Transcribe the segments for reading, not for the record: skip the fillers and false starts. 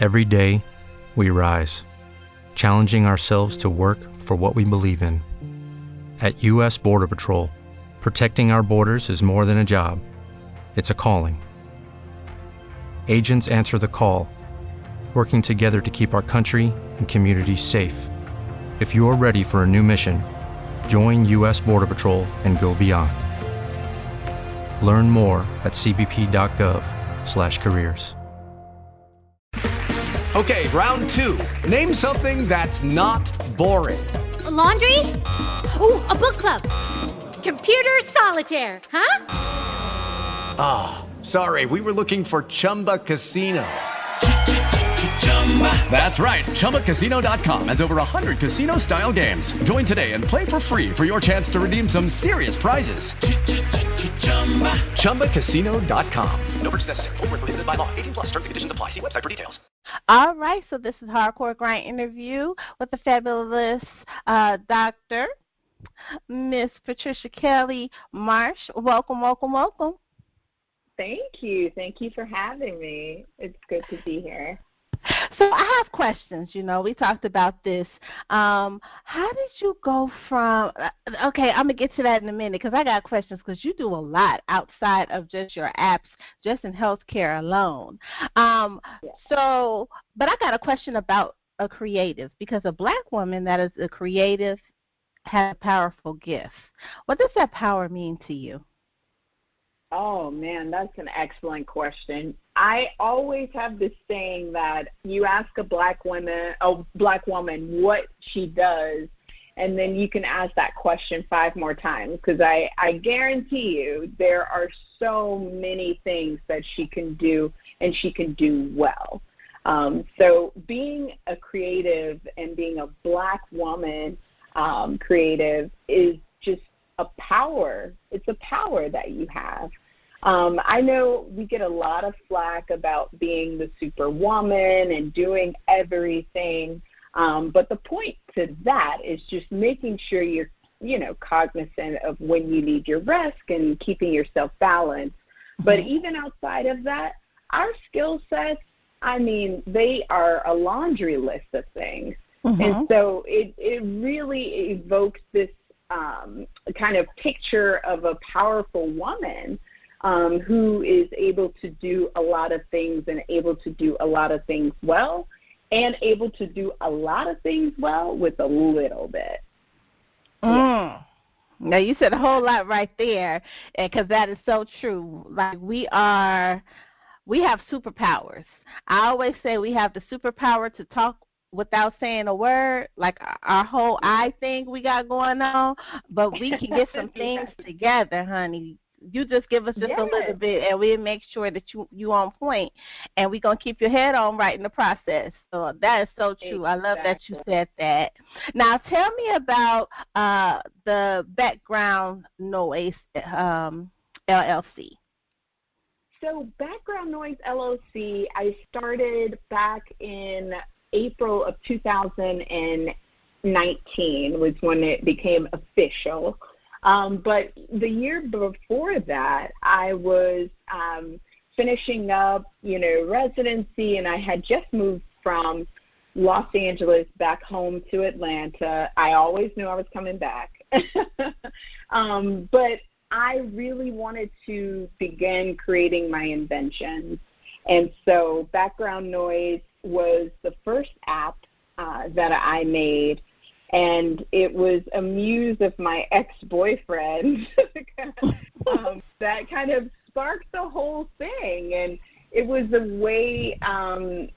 Every day, we rise, challenging ourselves to work for what we believe in. At U.S. Border Patrol, protecting our borders is more than a job. It's a calling. Agents answer the call, working together to keep our country and communities safe. If you're ready for a new mission, join U.S. Border Patrol and go beyond. Learn more at cbp.gov/careers. Okay, round two. Name something that's not boring. A laundry? Ooh, a book club. Computer solitaire, huh? Ah, sorry, we were looking for Chumba Casino. That's right. ChumbaCasino.com has over 100 casino-style games. Join today and play for free for your chance to redeem some serious prizes. ChumbaCasino.com. No purchase necessary. Void where prohibited by law. 18+ terms and conditions apply. See website for details. All right, so this is Hardcore Grind interview with the fabulous Dr. Miss Patricia Kelly Marsh. Welcome, welcome, welcome. Thank you. Thank you for having me. It's good to be here. So I have questions. You know, we talked about this. How did you go from okay, I'm going to get to that in a minute because I got questions because you do a lot outside of just your apps, just in healthcare alone. So, but I got a question about a creative because a black woman that is a creative has a powerful gift. What does that power mean to you? Oh, man, that's an excellent question. I always have this saying that you ask a black woman what she does, and then you can ask that question 5 more times because I guarantee you there are so many things that she can do, and she can do well. So being a creative and being a black woman creative is just a power. It's a power that you have. I know we get a lot of flack about being the superwoman and doing everything, but the point to that is just making sure you're, cognizant of when you need your rest and keeping yourself balanced. But even outside of that, our skill sets, they are a laundry list of things. And so it really evokes this kind of picture of a powerful woman who is able to do a lot of things and able to do a lot of things well and able to do a lot of things well with a little bit. Yeah. Now, you said a whole lot right there because that is so true. Like we have superpowers. I always say we have the superpower to talk without saying a word, like our whole eye thing we got going on, but we can get some things together, honey. You just give us just a little bit, and we'll make sure that you on point, and we're going to keep your head on right in the process. So that is so true. Exactly. I love that you said that. Now, tell me about the Background Noise LLC. So Background Noise LLC, I started back in April of 2019 was when it became official. But the year before that, I was finishing up, residency, and I had just moved from Los Angeles back home to Atlanta. I always knew I was coming back. But I really wanted to begin creating my inventions. And so Background Noise was the first app that I made. And it was a muse of my ex-boyfriend that kind of sparked the whole thing. And it was a way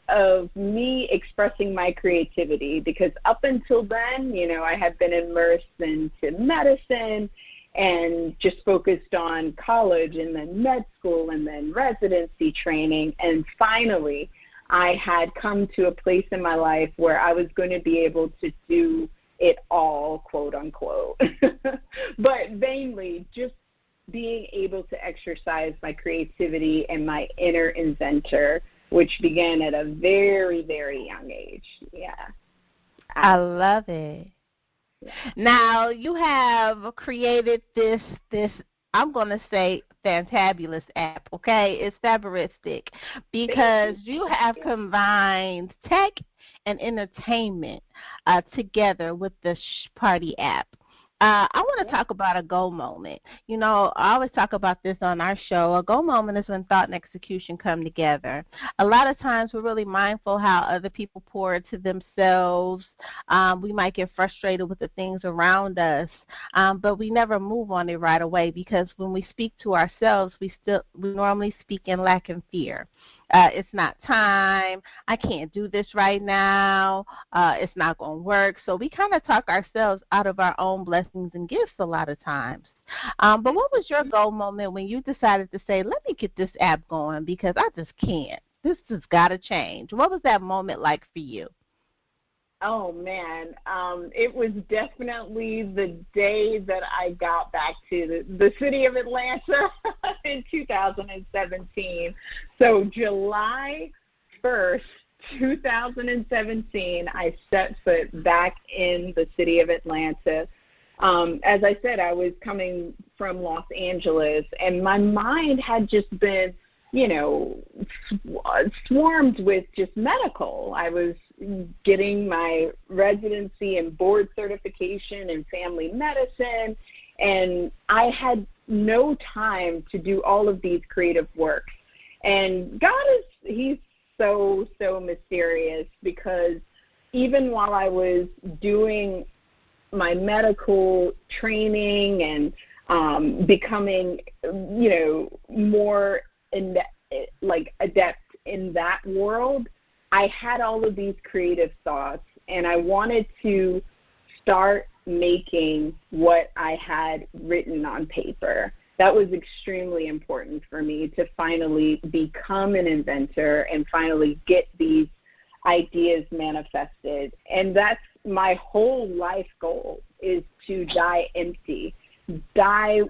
of me expressing my creativity because up until then, I had been immersed into medicine and just focused on college and then med school and then residency training. And finally, I had come to a place in my life where I was going to be able to do it all, quote unquote, but vainly, just being able to exercise my creativity and my inner inventor, which began at a very, very young age. Yeah. I love it. Yeah. Now, you have created this I'm going to say fantabulous app, okay? It's faburistic because you have combined tech and entertainment together with the ShhParty app. I want to talk about a go moment. You know, I always talk about this on our show. A go moment is when thought and execution come together. A lot of times we're really mindful how other people pour into themselves. We might get frustrated with the things around us, but we never move on it right away because when we speak to ourselves, we normally speak in lack and fear. It's not time. I can't do this right now. It's not going to work. So we kind of talk ourselves out of our own blessings and gifts a lot of times. But what was your goal moment when you decided to say, let me get this app going because I just can't. This has got to change. What was that moment like for you? Oh, man. It was definitely the day that I got back to the city of Atlanta in 2017. So July 1st, 2017, I set foot back in the city of Atlanta. As I said, I was coming from Los Angeles, and my mind had just been, you know, swarmed with just medical. I was getting my residency and board certification in family medicine, and I had no time to do all of these creative works. And God he's so, so mysterious because even while I was doing my medical training and becoming, you know, more adept in that world, I had all of these creative thoughts, and I wanted to start making what I had written on paper. That was extremely important for me to finally become an inventor and finally get these ideas manifested. And that's my whole life goal, is to die empty, die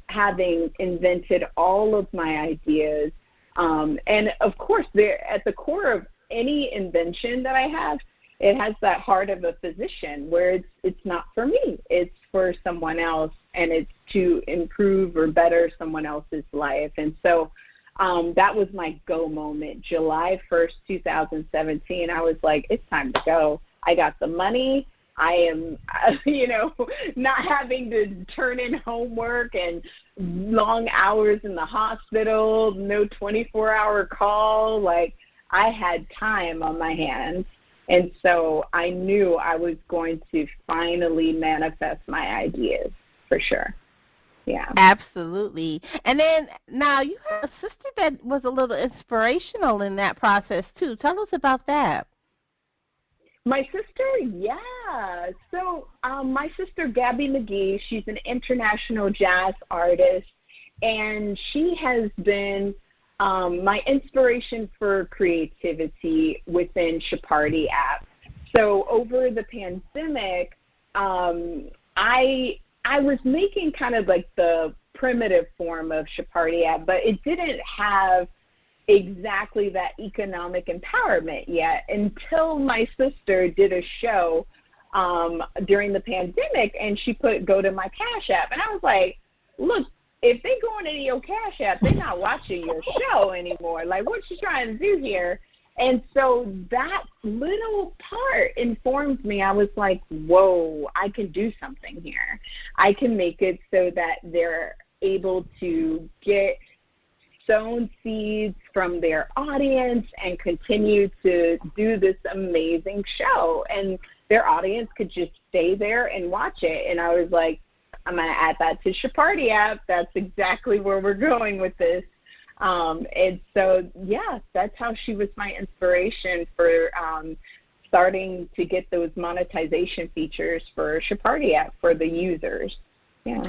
having invented all of my ideas. And, of course, at the core of any invention that I have, it has that heart of a physician where it's not for me. It's for someone else, and it's to improve or better someone else's life. And so that was my go moment. July 1st, 2017, I was like, it's time to go. I got the money. I am, you know, not having to turn in homework and long hours in the hospital, no 24-hour call. Like, I had time on my hands, and so I knew I was going to finally manifest my ideas for sure. Yeah. Absolutely. And then now you have a sister that was a little inspirational in that process too. Tell us about that. My sister, yeah. So my sister, Gabby McGee, she's an international jazz artist, and she has been my inspiration for creativity within ShhParty App. So over the pandemic, I was making kind of like the primitive form of ShhParty App, but it didn't have exactly that economic empowerment yet until my sister did a show during the pandemic, and she put go to my Cash App. And I was like, look, if they going into your Cash App, they're not watching your show anymore. Like, what you trying to do here? And so that little part informed me. I was like, whoa, I can do something here. I can make it so that they're able to get sown seeds from their audience and continue to do this amazing show. And their audience could just stay there and watch it. And I was like, I'm going to add that to ShhParty App. That's exactly where we're going with this. And so, yeah, that's how she was my inspiration for starting to get those monetization features for ShhParty App for the users. Yeah.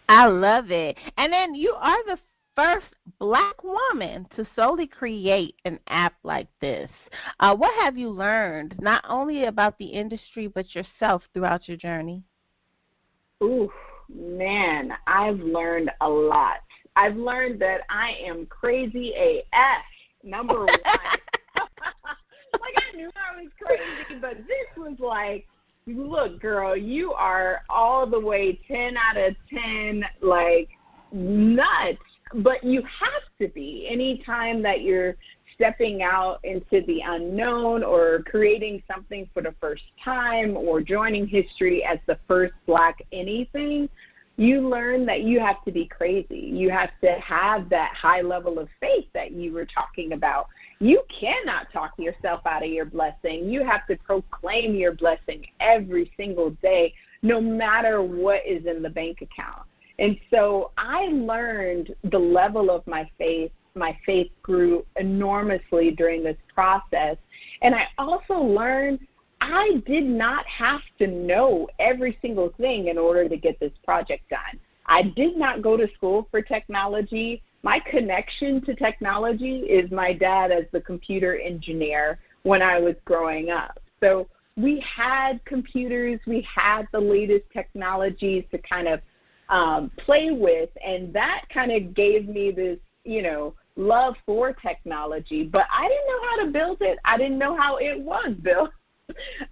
I love it. And then you are the first Black woman to solely create an app like this. What have you learned, not only about the industry, but yourself throughout your journey? Ooh, man, I've learned a lot. I've learned that I am crazy AF, number one. Like, I knew I was crazy, but this was like, look, girl, you are all the way 10 out of 10, like, nuts, but you have to be. Anytime that you're stepping out into the unknown or creating something for the first time or joining history as the first Black anything, you learn that you have to be crazy. You have to have that high level of faith that you were talking about. You cannot talk yourself out of your blessing. You have to proclaim your blessing every single day, no matter what is in the bank account. And so I learned the level of my faith. My faith grew enormously during this process. And I also learned I did not have to know every single thing in order to get this project done. I did not go to school for technology. My connection to technology is my dad as the computer engineer when I was growing up. So we had computers, we had the latest technologies to kind of play with, and that kind of gave me this, love for technology. But I didn't know how to build it. I didn't know how it was built.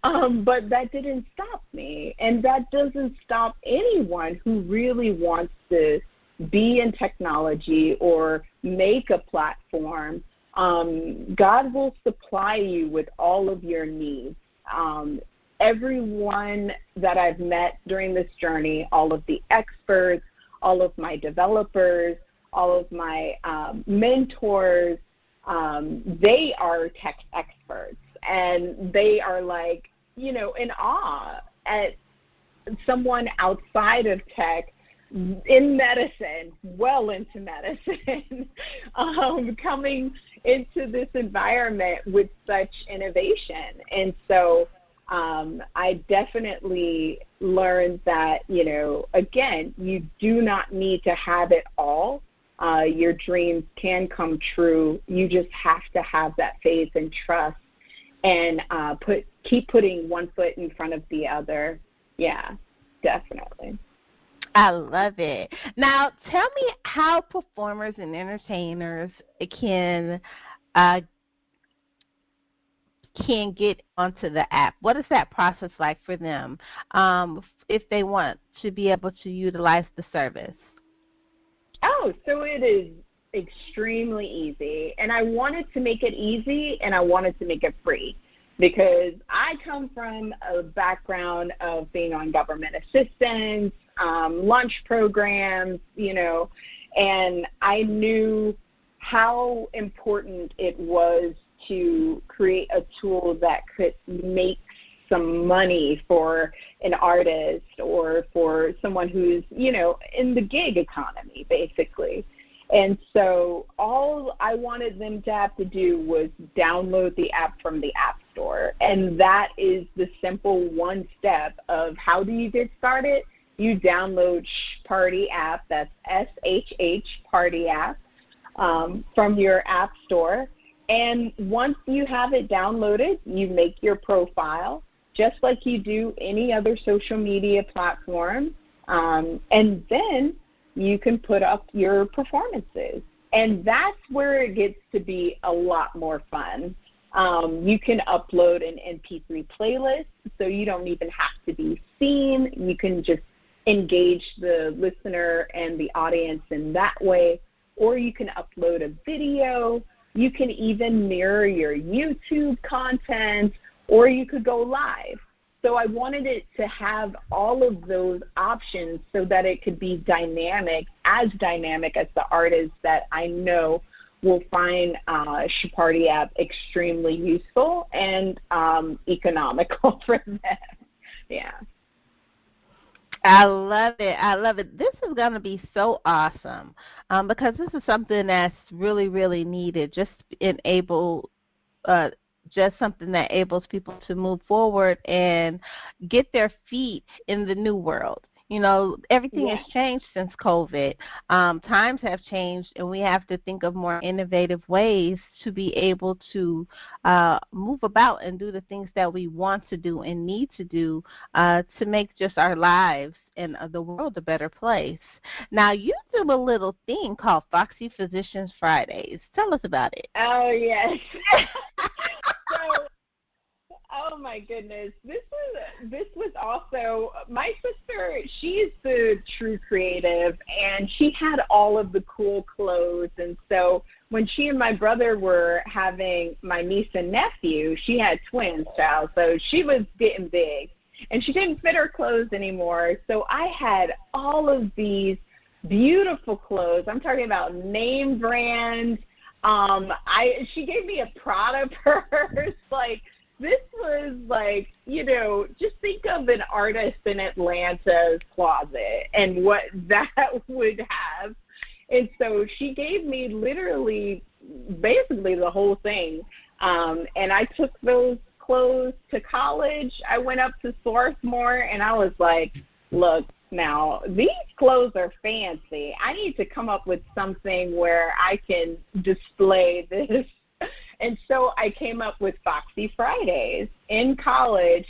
But that didn't stop me, and that doesn't stop anyone who really wants to be in technology or make a platform. God will supply you with all of your needs. Everyone that I've met during this journey, all of the experts, all of my developers, all of my mentors, they are tech experts. And they are like, in awe at someone outside of tech, in medicine, well into medicine, coming into this environment with such innovation. And so I definitely learned that, again, you do not need to have it all. Your dreams can come true. You just have to have that faith and trust. And keep putting one foot in front of the other. Yeah, definitely. I love it. Now, tell me how performers and entertainers can get onto the app. What is that process like for them if they want to be able to utilize the service? Oh, so it is extremely easy, and I wanted to make it easy, and I wanted to make it free, because I come from a background of being on government assistance, lunch programs, and I knew how important it was to create a tool that could make some money for an artist or for someone who's, in the gig economy, basically. And so all I wanted them to have to do was download the app from the App Store. And that is the simple one step of how do you get started? You download ShhParty App, that's ShhParty App, from your App Store. And once you have it downloaded, you make your profile, just like you do any other social media platform. And then you can put up your performances. And that's where it gets to be a lot more fun. You can upload an MP3 playlist, so you don't even have to be seen. You can just engage the listener and the audience in that way. Or you can upload a video. You can even mirror your YouTube content, or you could go live. So I wanted it to have all of those options so that it could be dynamic as the artists that I know will find ShhParty App extremely useful and economical for them. Yeah. I love it. I love it. This is going to be so awesome because this is something that's really, really needed. Just something that enables people to move forward and get their feet in the new world. Everything has changed since COVID. Times have changed, and we have to think of more innovative ways to be able to move about and do the things that we want to do and need to do to make just our lives and the world a better place. Now, you do a little thing called Foxy Physicians Fridays. Tell us about it. Oh, yes. So, oh, my goodness. This was also my sister. She's the true creative, and she had all of the cool clothes. And so when she and my brother were having my niece and nephew, she had twins, child. So she was getting big, and she didn't fit her clothes anymore. So I had all of these beautiful clothes. I'm talking about name brand. She gave me a Prada purse. Like, this was like, you know, just think of an artist in Atlanta's closet and what that would have. And so she gave me literally basically the whole thing. And I took those clothes to college. I went up to Swarthmore, and I was like, look, now, these clothes are fancy. I need to come up with something where I can display this. And so I came up with Foxy Fridays in college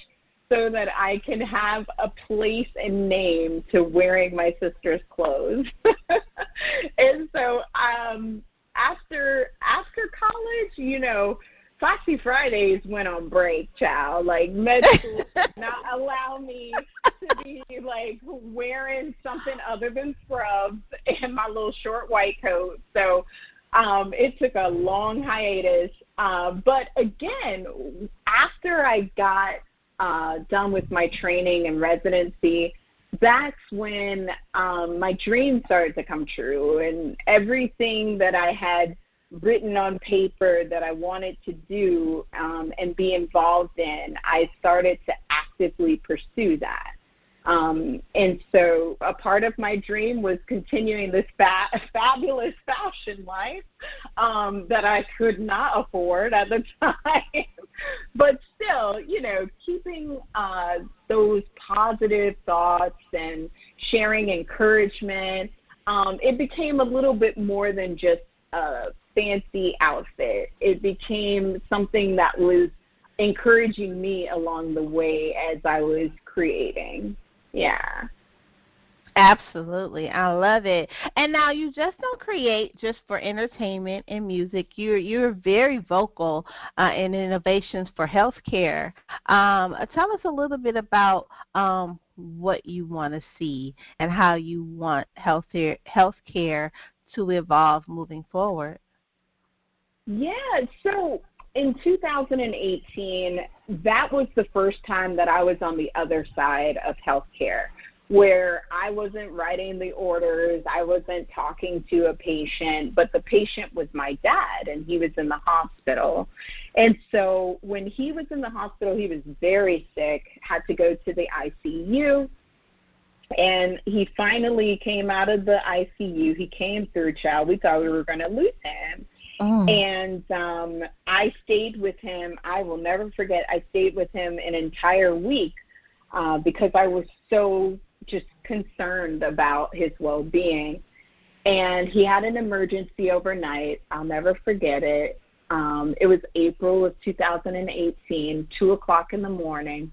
so that I can have a place and name to wearing my sister's clothes. And so after college, you know, Foxy Fridays went on break, child. Like, med school did not allow me to be, like, wearing something other than scrubs and my little short white coat. So it took a long hiatus. But, again, after I got done with my training and residency, that's when my dreams started to come true. And everything that I had written on paper that I wanted to do and be involved in, I started to actively pursue that. And so a part of my dream was continuing this fabulous fashion life that I could not afford at the time. But still, you know, keeping those positive thoughts and sharing encouragement, it became a little bit more than just a fancy outfit. It became something that was encouraging me along the way as I was creating. Yeah. Absolutely. I love it. And now you just don't create just for entertainment and music. You're very vocal in innovations for healthcare. Tell us a little bit about what you want to see and how you want healthcare to evolve moving forward. Yeah, so in 2018, that was the first time that I was on the other side of healthcare, where I wasn't writing the orders, I wasn't talking to a patient, but the patient was my dad, and he was in the hospital. And so when he was in the hospital, he was very sick, had to go to the ICU, and he finally came out of the ICU. He came through, child. We thought we were going to lose him. Oh. And I stayed with him. I will never forget, I stayed with him an entire week because I was so just concerned about his well-being. And he had an emergency overnight. I'll never forget it. It was April of 2018, 2 o'clock in the morning.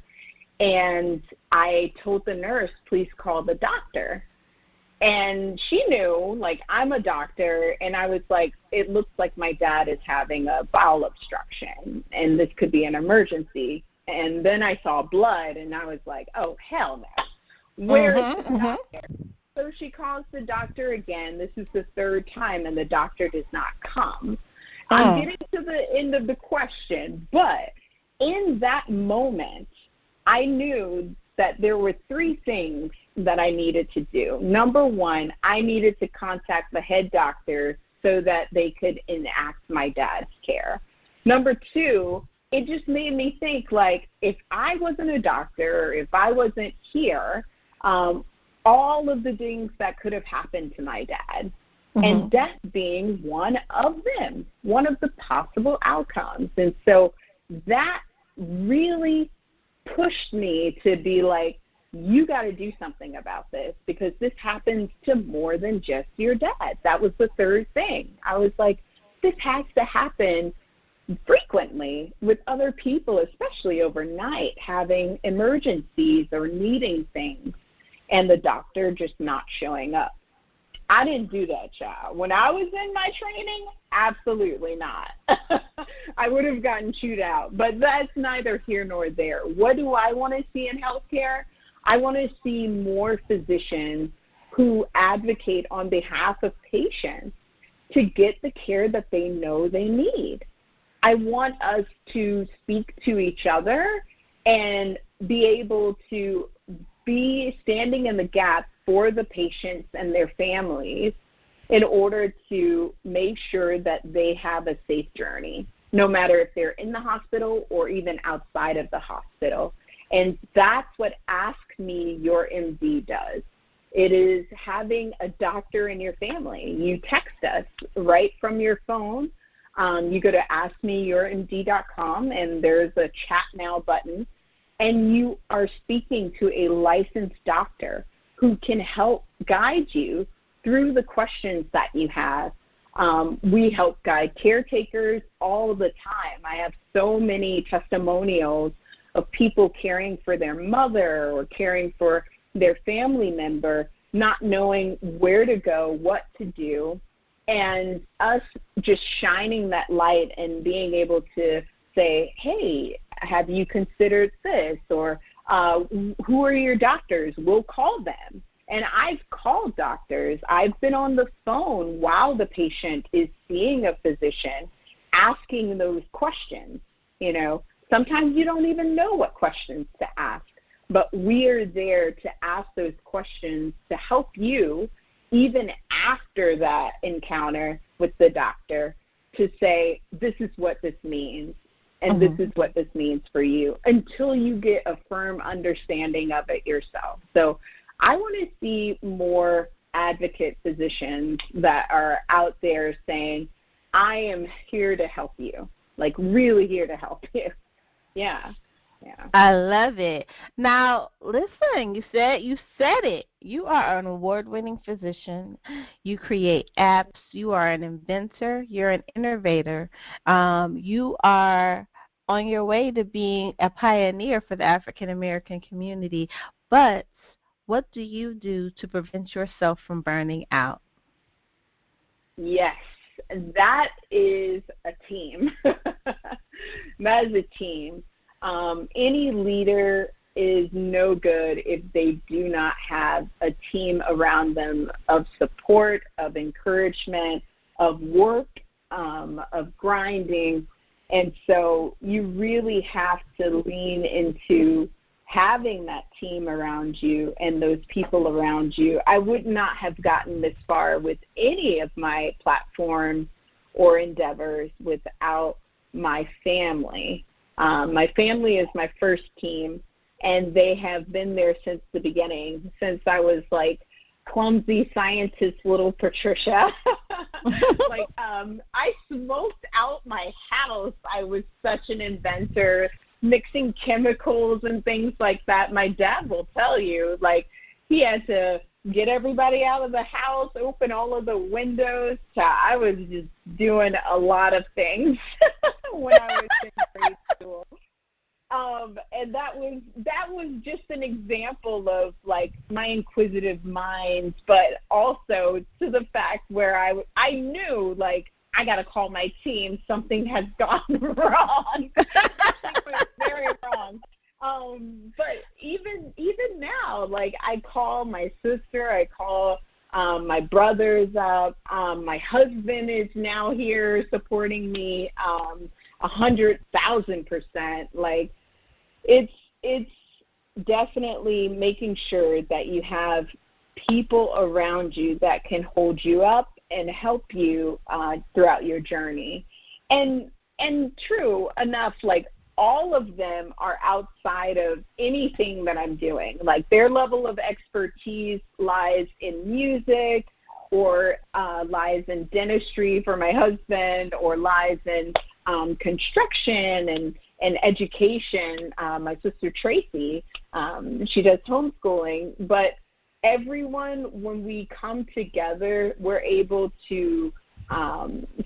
And I told the nurse, please call the doctor. And she knew, like, I'm a doctor, and I was like, it looks like my dad is having a bowel obstruction, and this could be an emergency. And then I saw blood, and I was like, oh, hell no. Where is the doctor? So she calls the doctor again. This is the third time, and the doctor does not come. I'm getting to the end of the question, but in that moment, I knew that there were three things that I needed to do. Number one, I needed to contact the head doctor so that they could enact my dad's care. Number two, it just made me think, like, if I wasn't a doctor, or if I wasn't here, all of the things that could have happened to my dad, and death being one of them, one of the possible outcomes. And so that really pushed me to be like, you got to do something about this, because this happens to more than just your dad. That was the third thing. I was like, this has to happen frequently with other people, especially overnight, having emergencies or needing things, and the doctor just not showing up. I didn't do that, child. When I was in my training, absolutely not. I would have gotten chewed out. But that's neither here nor there. What do I want to see in healthcare? I want to see more physicians who advocate on behalf of patients to get the care that they know they need. I want us to speak to each other and be able to be standing in the gap for the patients and their families in order to make sure that they have a safe journey, no matter if they're in the hospital or even outside of the hospital. And that's what Ask Me Your MD does. It is having a doctor in your family. You text us right from your phone. You go to askmeyourmd.com, and there's a chat now button, and you are speaking to a licensed doctor who can help guide you through the questions that you have. We help guide caretakers all the time. I have so many testimonials of people caring for their mother or caring for their family member, not knowing where to go, what to do, and us just shining that light and being able to say, hey, have you considered this? Or who are your doctors? We'll call them. And I've called doctors. I've been on the phone while the patient is seeing a physician asking those questions. You know, sometimes you don't even know what questions to ask, but we are there to ask those questions to help you even after that encounter with the doctor to say, this is what this means, and this is what this means for you, until you get a firm understanding of it yourself. So I want to see more advocate physicians that are out there saying, I am here to help you, like really here to help you. Yeah. I love it. Now, listen, you said it. You are an award-winning physician. You create apps. You are an inventor. You're an innovator. You are on your way to being a pioneer for the African-American community. But what do you do to prevent yourself from burning out? Yes, that is a team. That is a team. Any leader is no good if they do not have a team around them of support, of encouragement, of work, of grinding. And so you really have to lean into having that team around you and those people around you. I would not have gotten this far with any of my platforms or endeavors without my family. My family is my first team, and they have been there since the beginning, since I was like clumsy scientist little Patricia. I smoked out my house. I was such an inventor, mixing chemicals and things like that. My dad will tell you, like, he had to get everybody out of the house, open all of the windows. I was just doing a lot of things when I was in grade school. And that was just an example of, like, my inquisitive mind, but also to the fact where I knew, like, I got to call my team. Something has gone wrong. Something was very wrong. But even now, like, I call my sister, I call my brothers up. My husband is now here supporting me 100,000%. Like, it's definitely making sure that you have people around you that can hold you up and help you throughout your journey. And true enough, like, all of them are outside of anything that I'm doing. Like, their level of expertise lies in music, or lies in dentistry for my husband, or lies in construction and education. My sister Tracy, she does homeschooling. But everyone, when we come together, we're able to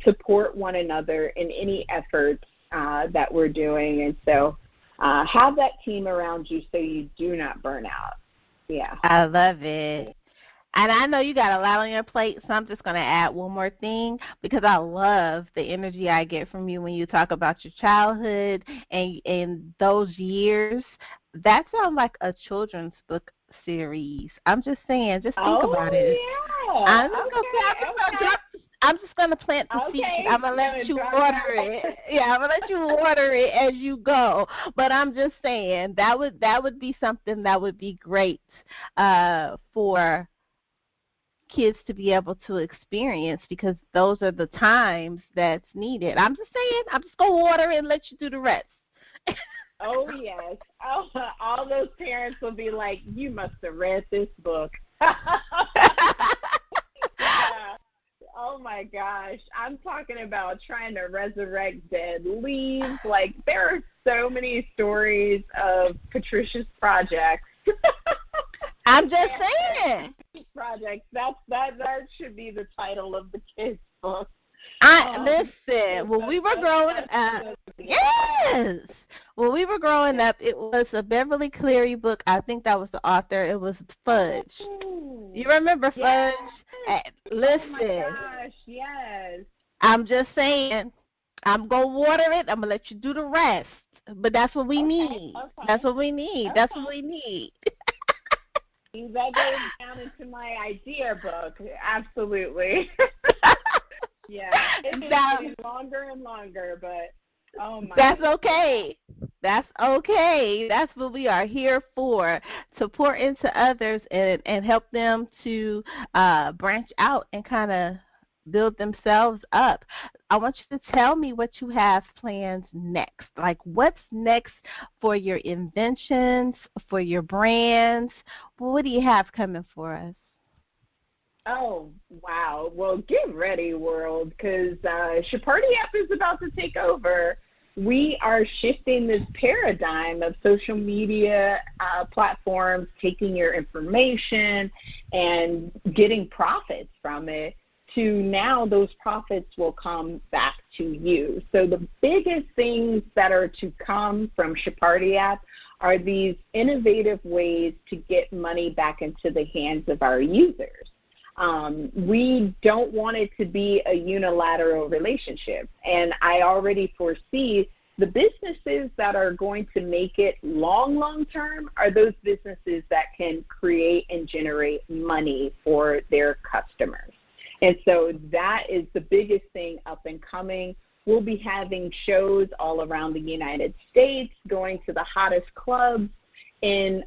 support one another in any efforts that we're doing. And so have that team around you so you do not burn out. Yeah. I love it. And I know you got a lot on your plate, so I'm just going to add one more thing because I love the energy I get from you when you talk about your childhood and those years. That sounds like a children's book series. I'm just saying, just think about it. Yeah. I'm just gonna plant the seed. I'm gonna let you water it. Yeah, I'm gonna let you water it as you go. But I'm just saying that would be something that would be great for kids to be able to experience because those are the times that's needed. I'm just saying. I'm just gonna water it and let you do the rest. Oh, yes. Oh, all those parents will be like, you must have read this book. Yeah. Oh, my gosh. I'm talking about trying to resurrect dead leaves. Like, there are so many stories of Patricia's projects. I'm just saying. Projects. That should be the title of the kids' book. Listen, when we were growing up, yes. When we were growing up, it was a Beverly Cleary book. I think that was the author. It was Fudge. You remember Fudge? Yes. Listen. Oh, my gosh, yes. I'm just saying, I'm going to water it. I'm going to let you do the rest. But that's what we need. Okay. That's what we need. That's what we need. That goes down into my idea book. Absolutely. Yeah. It's getting longer and longer, but oh my. That's okay. That's okay. That's what we are here for, to pour into others and help them to branch out and kind of build themselves up. I want you to tell me what you have planned next. Like, what's next for your inventions, for your brands? What do you have coming for us? Oh, wow. Well, get ready, world, because ShhParty App is about to take over. We are shifting this paradigm of social media platforms, taking your information and getting profits from it, to now those profits will come back to you. So the biggest things that are to come from ShhParty App are these innovative ways to get money back into the hands of our users. We don't want it to be a unilateral relationship, and I already foresee the businesses that are going to make it long term are those businesses that can create and generate money for their customers. And so that is the biggest thing up and coming. We'll be having shows all around the United States, going to the hottest clubs in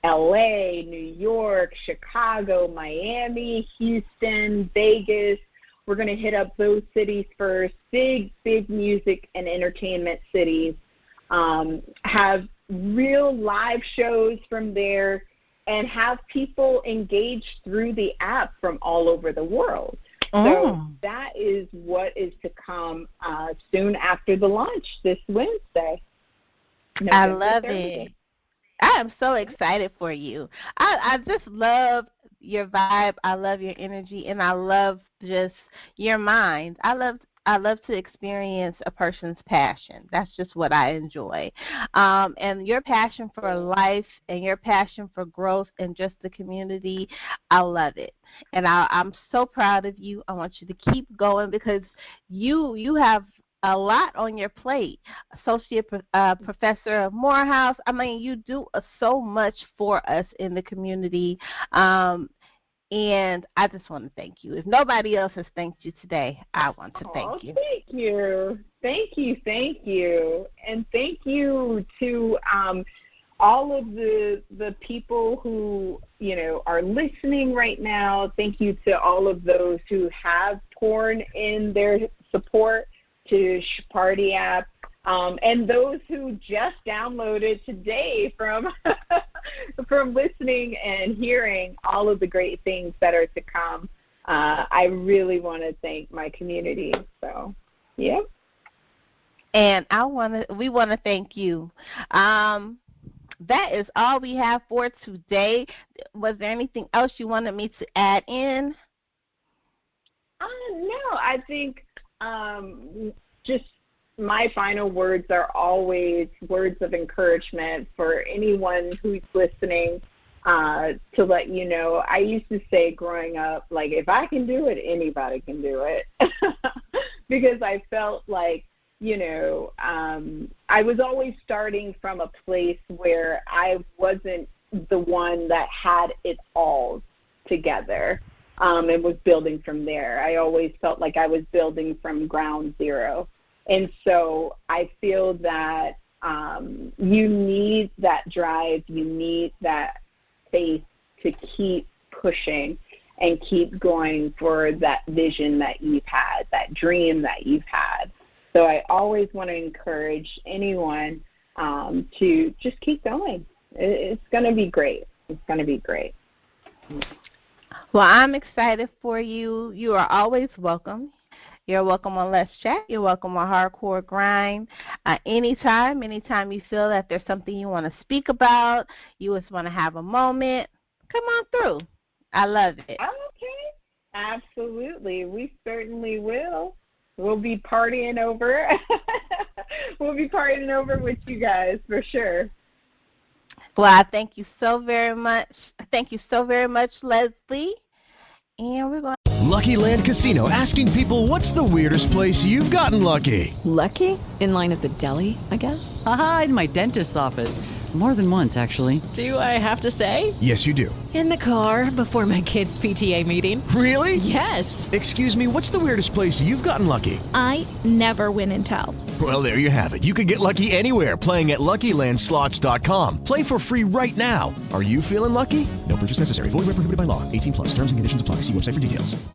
LA, New York, Chicago, Miami, Houston, Vegas. We're going to hit up those cities first, big music and entertainment cities, have real live shows from there, and have people engage through the app from all over the world. So that is what is to come soon after the launch this Wednesday. I love it. I am so excited for you. I just love your vibe. I love your energy, and I love just your mind. I love to experience a person's passion. That's just what I enjoy. And your passion for life and your passion for growth and just the community, I love it. And I'm so proud of you. I want you to keep going because you have a lot on your plate. Associate Professor of Morehouse. I mean, you do so much for us in the community. And I just want to thank you. If nobody else has thanked you today, I want to thank you. Thank you. Thank you. And thank you to all of the people who, are listening right now. Thank you to all of those who have poured in their support to ShhParty App, and those who just downloaded today from listening and hearing all of the great things that are to come. I really want to thank my community. So, yeah. And we want to thank you. That is all we have for today. Was there anything else you wanted me to add in? No, I think just my final words are always words of encouragement for anyone who's listening. to let you know, I used to say growing up, like, if I can do it, anybody can do it. Because I felt like, I was always starting from a place where I wasn't the one that had it all together, and was building from there. I always felt like I was building from ground zero. And so I feel that you need that drive, you need that faith to keep pushing and keep going for that vision that you've had, that dream that you've had. So I always want to encourage anyone to just keep going. It's going to be great. It's going to be great. Well, I'm excited for you. You are always welcome. You're welcome on Let's Chat. You're welcome on Hardcore Grind. Anytime you feel that there's something you want to speak about, you just want to have a moment, come on through. I love it. Okay. Absolutely. We certainly will. We'll be partying over. We'll be partying over with you guys for sure. Well, I thank you so very much. Thank you so very much, Leslie. And we're going Lucky Land Casino, asking people, what's the weirdest place you've gotten lucky? Lucky? In line at the deli, I guess? Aha, in my dentist's office. More than once, actually. Do I have to say? Yes, you do. In the car before my kids' PTA meeting. Really? Yes. Excuse me, what's the weirdest place you've gotten lucky? I never win and tell. Well, there you have it. You can get lucky anywhere, playing at LuckyLandSlots.com. Play for free right now. Are you feeling lucky? No purchase necessary. Void where prohibited by law. 18+. Terms and conditions apply. See website for details.